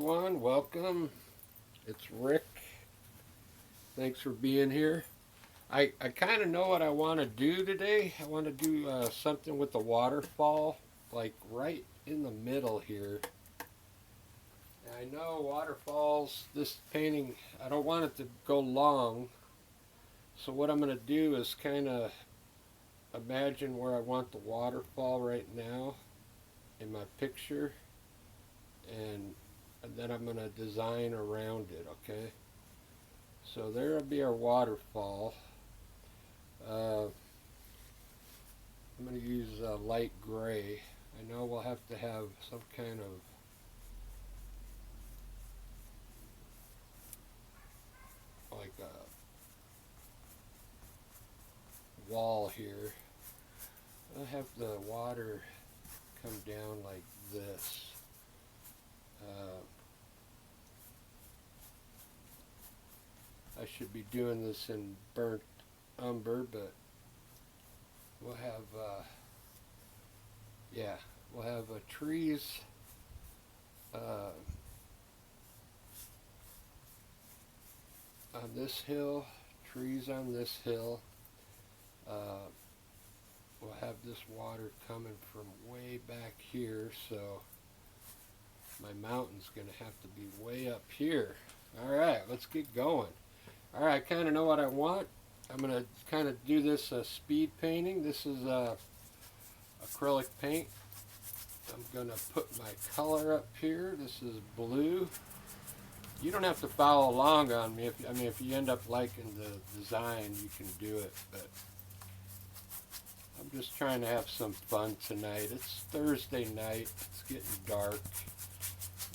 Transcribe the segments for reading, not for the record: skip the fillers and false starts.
everyone. Welcome. It's Rick. Thanks for being here. I kind of know what I want to do today. I want to do something with the waterfall, like right in the middle here. I know waterfalls, this painting, I don't want it to go long. So what I'm going to do is kind of imagine where I want the waterfall right now in my picture. And then I'm going to design around it, okay? So there'll be our waterfall. I'm going to use light gray. I know we'll have to have some kind of like a wall here. I'll have the water come down like this. I should be doing this in burnt umber, but we'll have, we'll have trees on this hill, trees on this hill. We'll have this water coming from way back here, so my mountain's going to have to be way up here. All right, let's get going. All right, I kind of know what I want. I'm going to kind of do this speed painting. This is acrylic paint. I'm going to put my color up here. This is blue. You don't have to follow along on me. If you end up liking the design, you can do it. But I'm just trying to have some fun tonight. It's Thursday night. It's getting dark.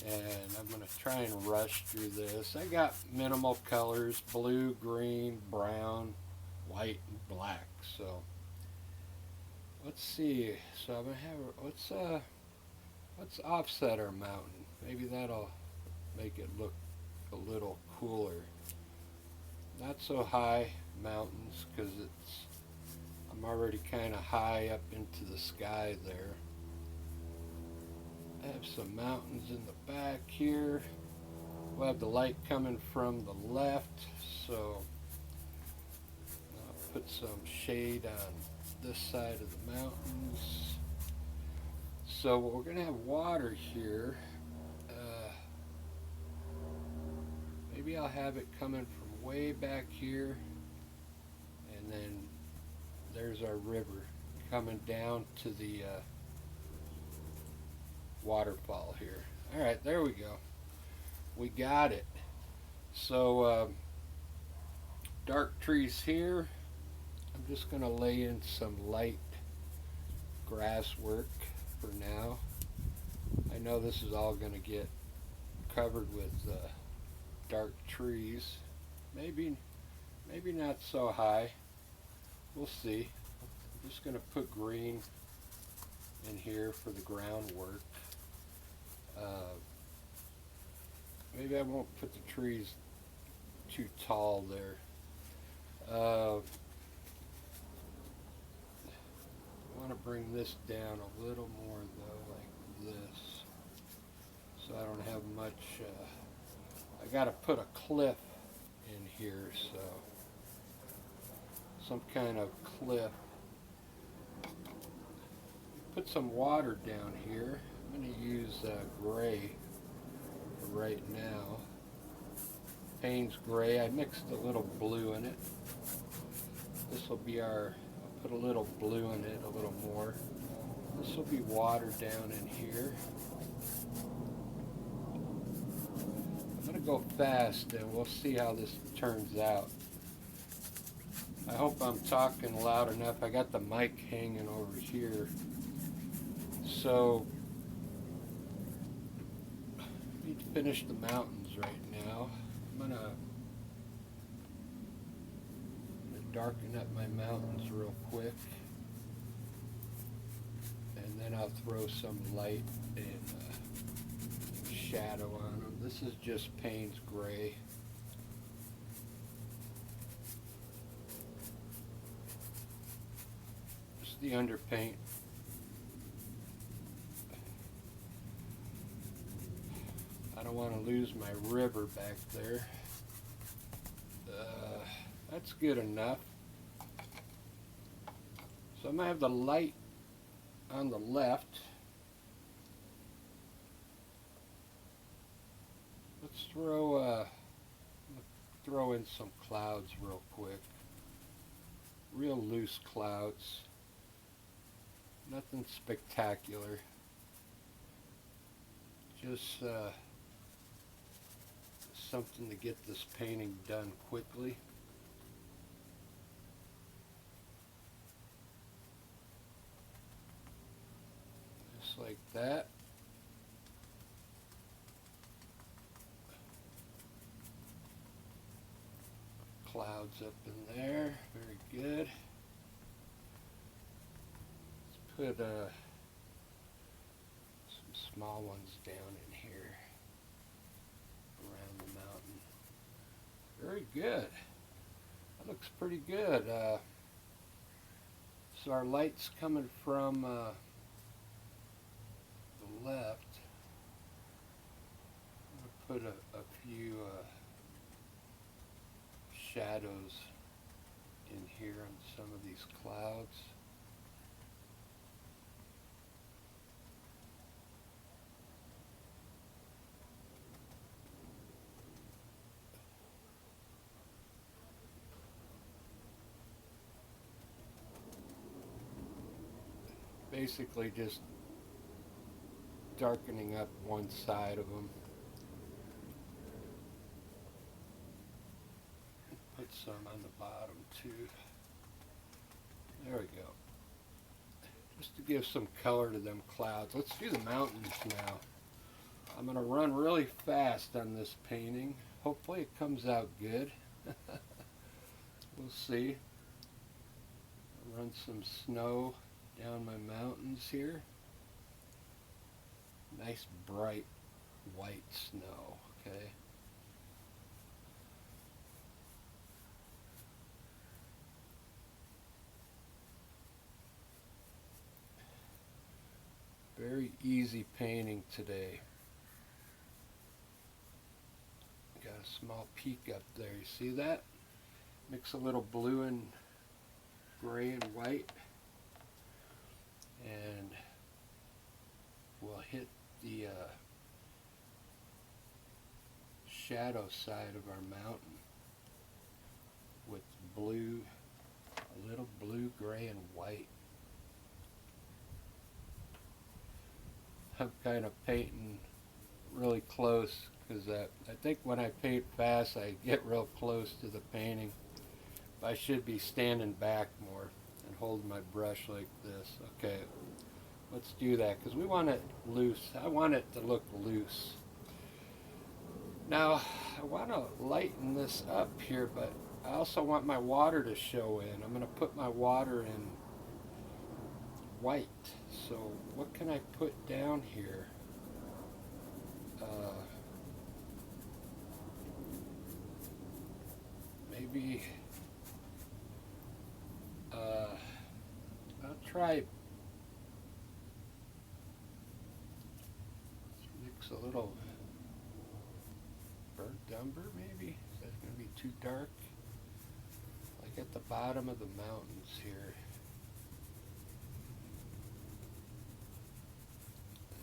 And I'm going to try and rush through this. I got minimal colors: blue, green, brown, white, and black. So let's see. So I'm going to have, let's offset our mountain. Maybe that'll make it look a little cooler. Not so high mountains, because I'm already kind of high up into the sky there. I have some mountains in the back here. We'll have the light coming from the left, so I'll put some shade on this side of the mountains. So we're going to have water here. Maybe I'll have it coming from way back here, and then there's our river coming down to the waterfall here. All right, there we go. We got it. So dark trees here. I'm just going to lay in some light grass work for now. I know this is all going to get covered with dark trees. Maybe not so high. We'll see. I'm just going to put green in here for the groundwork. Maybe I won't put the trees too tall there. I want to bring this down a little more though, like this, so I don't have much. I got to put a cliff in here, so some kind of cliff. Put some water down here. I'm going to use gray for right now. Payne's gray. I mixed a little blue in it. This will be I'll put a little blue in it, a little more. This will be water down in here. I'm going to go fast and we'll see how this turns out. I hope I'm talking loud enough. I got the mic hanging over here. So I need to finish the mountains right now. I'm gonna darken up my mountains real quick, and then I'll throw some light and shadow on them. This is just Payne's gray. Just the underpaint. I don't want to lose my river back there. That's good enough. So I'm going to have the light on the left. Let's throw in some clouds real quick. Real loose clouds. Nothing spectacular. Just something to get this painting done quickly. Just like that. Clouds up in there, very good. Let's put some small ones down in here around the mountain. Very good. That looks pretty good. So our light's coming from the left. I'm going to put a few shadows in here on some of these clouds. Basically just darkening up one side of them. Put some on the bottom too. There we go. Just to give some color to them clouds. Let's do the mountains now. I'm going to run really fast on this painting. Hopefully it comes out good. We'll see. I'll run some snow down my mountains here. Nice bright white snow, okay? Very easy painting today. Got a small peak up there, you see that? Mix a little blue and gray and white, and we'll hit the shadow side of our mountain with blue, a little blue, gray, and white. I'm kind of painting really close because I think when I paint fast I get real close to the painting. I should be standing back more and holding my brush like this. Okay, let's do that because we want it loose. I want it to look loose. Now I want to lighten this up here, but I also want my water to show in. I'm going to put my water in white. So what can I put down here? Maybe I'll try mix a little burnt umber maybe. Is that going to be too dark? Like at the bottom of the mountains here.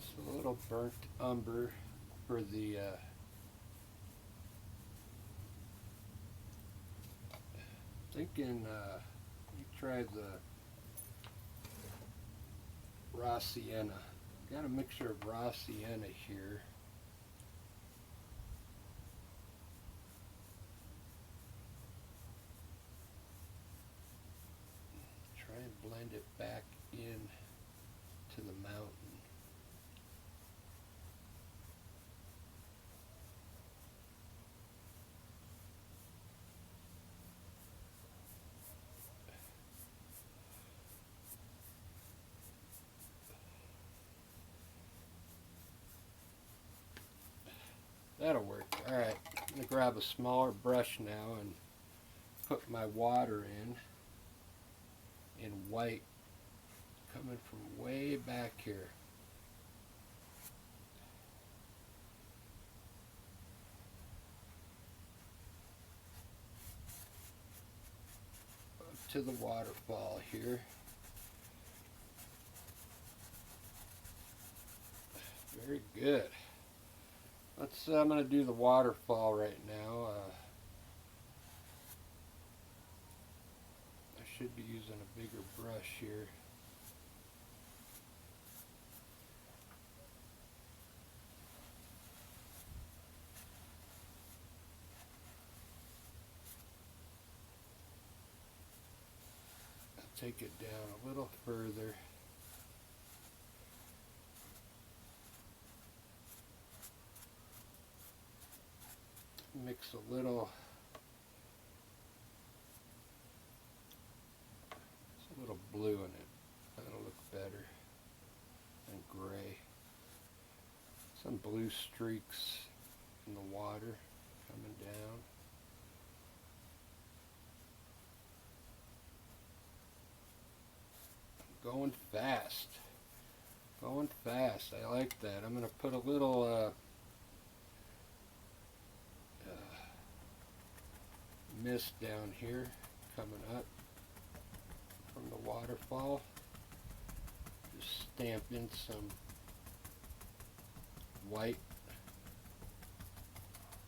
Just a little burnt umber for the thinking let me try the raw sienna. Got a mixture of raw sienna here. Try and blend it back in to the mountain. That'll work. Alright, I'm going to grab a smaller brush now and put my water in white, coming from way back here. into the waterfall here. Very good. I'm going to do the waterfall right now. I should be using a bigger brush here. I'll take it down a little further. Mix a little blue in it. That'll look better than gray. Some blue streaks in the water coming down. Going fast. Going fast. I like that. I'm going to put a little mist down here coming up from the waterfall. Just stamp in some white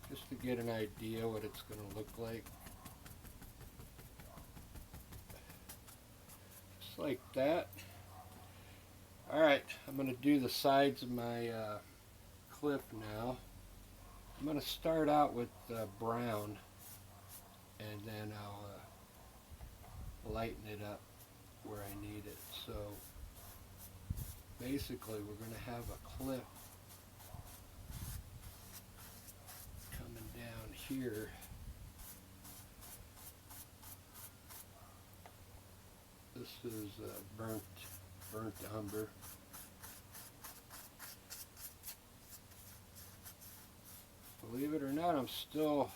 just to get an idea what it's going to look like. Just like that. Alright, I'm going to do the sides of my cliff now. I'm going to start out with brown, and then I'll lighten it up where I need it. So basically we're going to have a cliff coming down here. This is burnt umber. Believe it or not, I'm still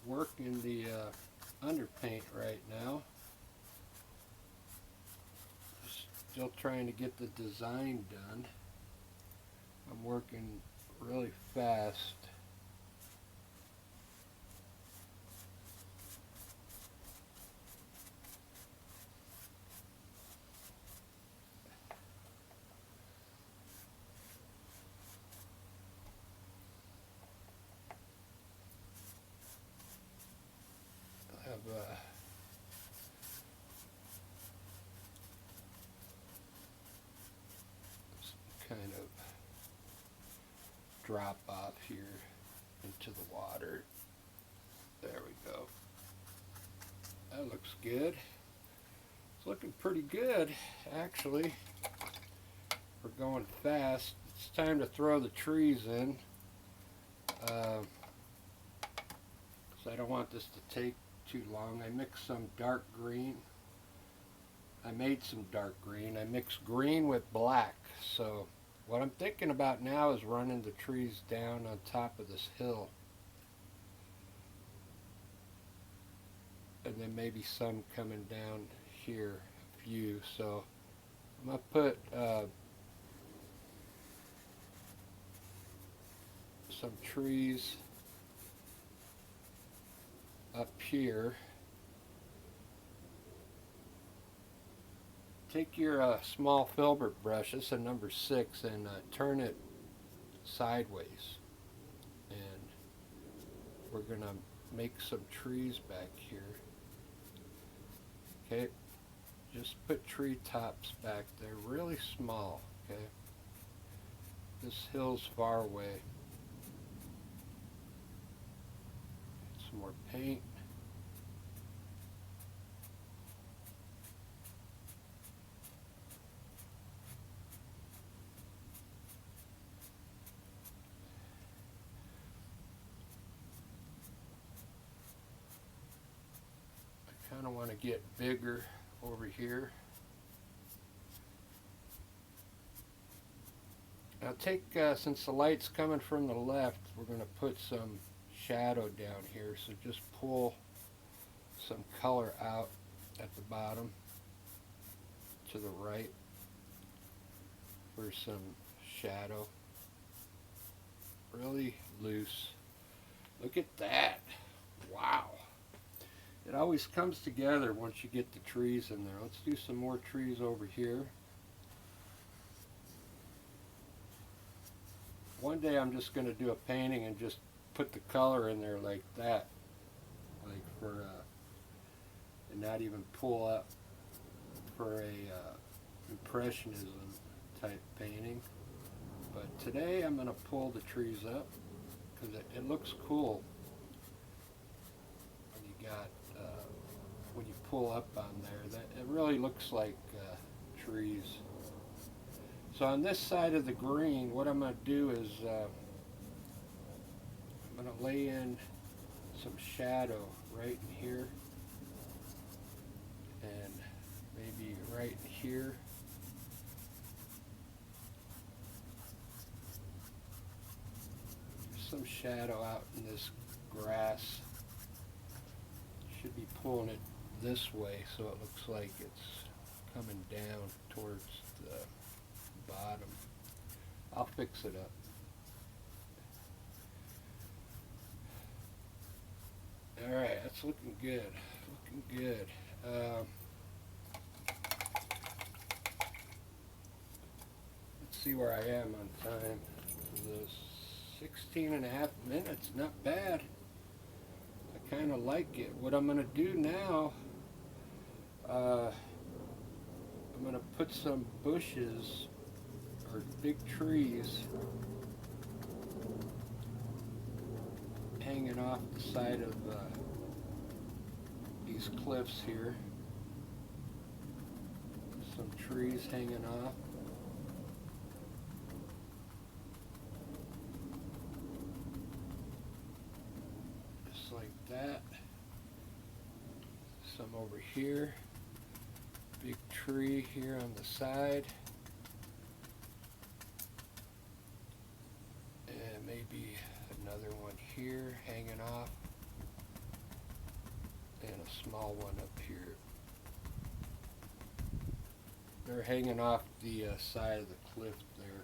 working the underpaint right now. Still trying to get the design done. I'm working really fast. I have some kind of drop off here into the water. There we go. That looks good. It's looking pretty good, actually. We're going fast. It's time to throw the trees in. So I don't want this to take too long. I mixed some dark green. I made some dark green. I mixed green with black. So what I'm thinking about now is running the trees down on top of this hill. And then maybe some coming down here, a few. So I'm going to put some trees up here. Take your small filbert brush, this is a number 6, and turn it sideways. And we're going to make some trees back here. Okay, just put tree tops back there, really small. Okay, this hill's far away. Some more paint. I kind of want to get bigger over here. Now take, since the light's coming from the left, we're going to put some shadow down here, so just pull some color out at the bottom to the right for some shadow. Really loose. Look at that. Wow. it always comes together once you get the trees in there. Let's do some more trees over here. One day I'm just going to do a painting and just put the color in there like that, like for and not even pull up for a impressionism type painting. But today I'm going to pull the trees up because it looks cool when you got when you pull up on there. That it really looks like trees. So on this side of the green, what I'm going to do is I'm going to lay in some shadow right in here and maybe right in here. There's some shadow out in this grass. Should be pulling it this way so it looks like it's coming down towards the bottom. I'll fix it up. Alright, that's looking good. Looking good. Let's see where I am on time. The 16 and a half minutes, not bad. I kind of like it. What I'm going to do now, I'm going to put some bushes or big trees hanging off the side of these cliffs here. Some trees hanging off. Just like that. Some over here. Big tree here on the side. And maybe another one here hanging off. And a small one up here. They're hanging off the side of the cliff there.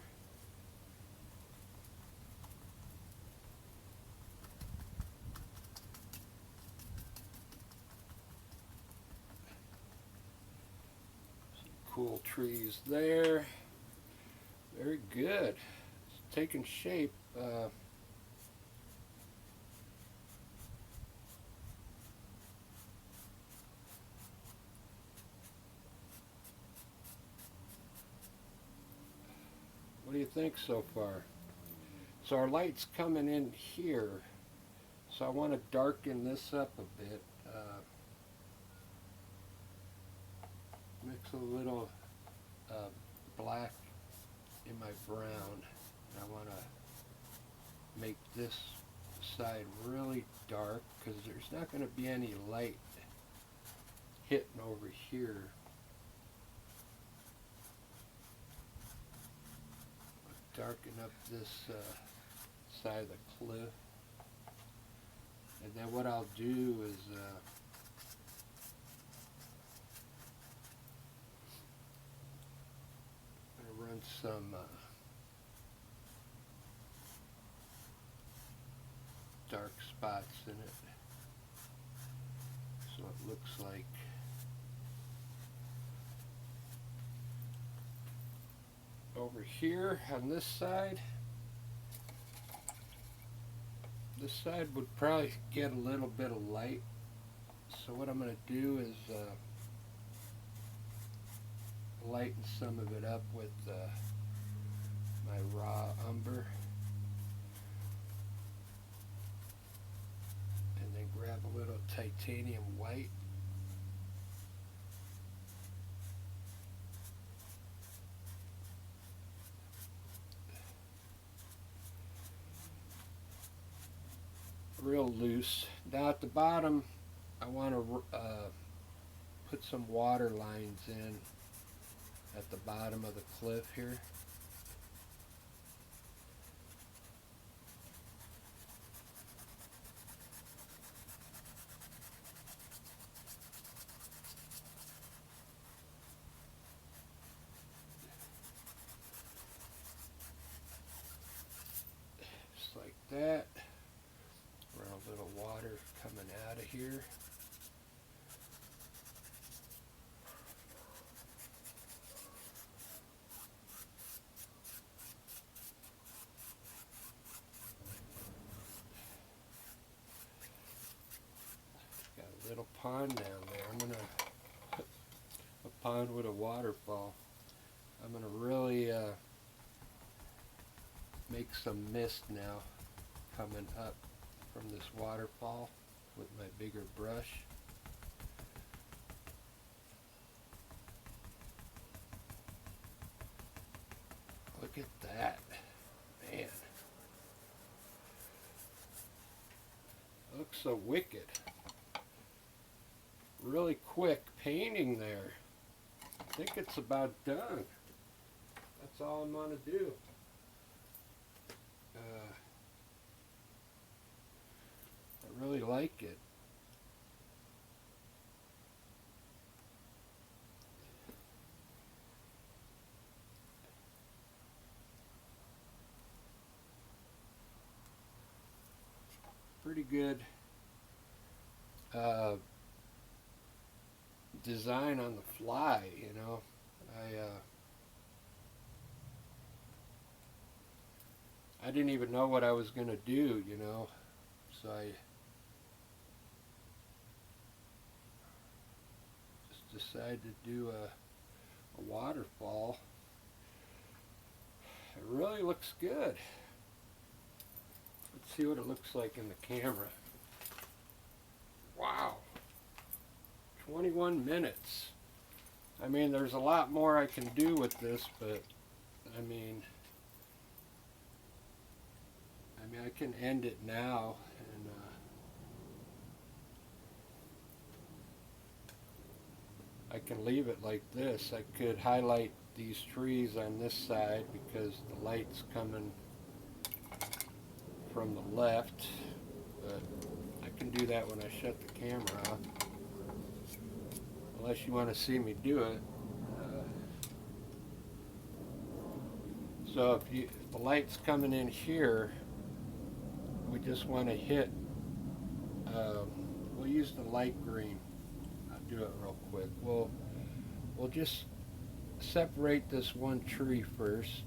Some cool trees there. Very good. It's taking shape. What do you think so far? So our light's coming in here, so I want to darken this up a bit. Mix a little black in my brown. I want to make this side really dark because there's not going to be any light hitting over here. Darken up this side of the cliff, and then what I'll do is I'm going to run some dark spots in it so it looks like over here on this side would probably get a little bit of light, so what I'm going to do is lighten some of it up with my raw umber, and then grab a little titanium white. Real loose. Now at the bottom I want to put some water lines in at the bottom of the cliff here. Just like that. A little water coming out of here. pond down there. I'm gonna a pond with a waterfall. I'm gonna really make some mist now coming up from this waterfall with my bigger brush. Look at that, man. Looks so wicked. Really quick painting there. I think it's about done. That's all I'm gonna do. I really like it. Pretty good design on the fly, you know. I didn't even know what I was gonna do, you know, so I just decided to do a waterfall. It really looks good. Let's see what it looks like in the camera. Wow, 21 minutes. I mean, there's a lot more I can do with this, but I mean, I can end it now, and I can leave it like this. I could highlight these trees on this side because the light's coming from the left, but I can do that when I shut the camera off, unless you want to see me do it. So if the light's coming in here, we just want to hit, we'll use the light green. I'll do it real quick. We'll just separate this one tree first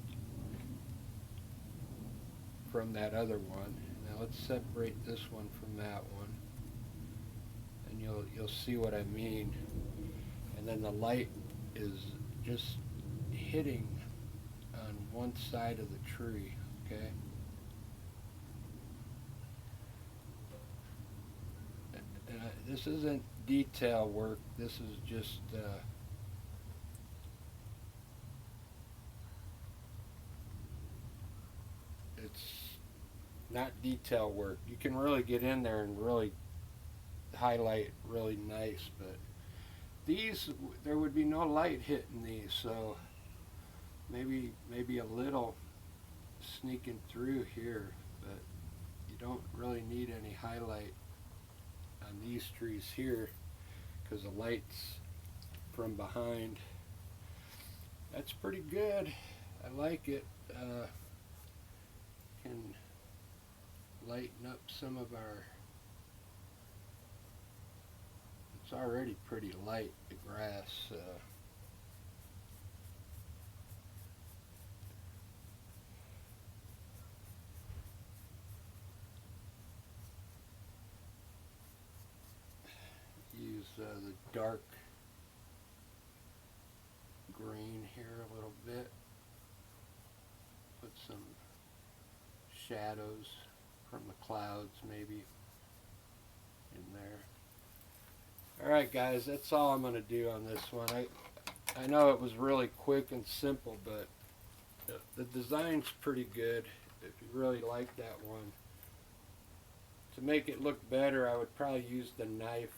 from that other one. Now let's separate this one from that one, and you'll see what I mean. And then the light is just hitting on one side of the tree, okay? And this isn't detail work, this is just it's not detail work. You can really get in there and really highlight really nice, but these, there would be no light hitting these, so maybe a little sneaking through here, but you don't really need any highlight on these trees here because the light's from behind. That's pretty good. I like it. Can lighten up some of our, it's already pretty light, the grass. Use the dark green here a little bit. Put some shadows from the clouds maybe in there. Alright guys, that's all I'm going to do on this one. I know it was really quick and simple, but the design's pretty good. If you really like that one, to make it look better, I would probably use the knife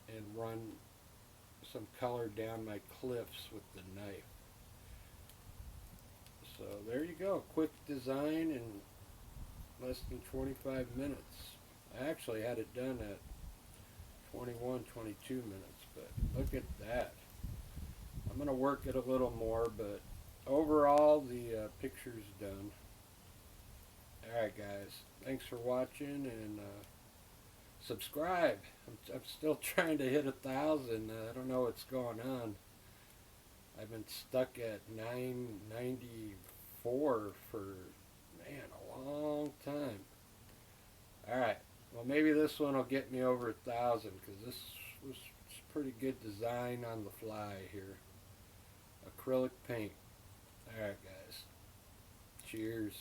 and run some color down my cliffs with the knife. So there you go, quick design in less than 25 minutes. I actually had it done at 21, 22 minutes, but look at that. I'm going to work it a little more, but overall the picture's done. Alright guys, thanks for watching, and subscribe. I'm still trying to hit 1,000. I don't know what's going on. I've been stuck at 994 for, man, a long time. Alright, Well, maybe this one will get me over 1,000 because this was pretty good design on the fly here. Acrylic paint. Alright guys. Cheers.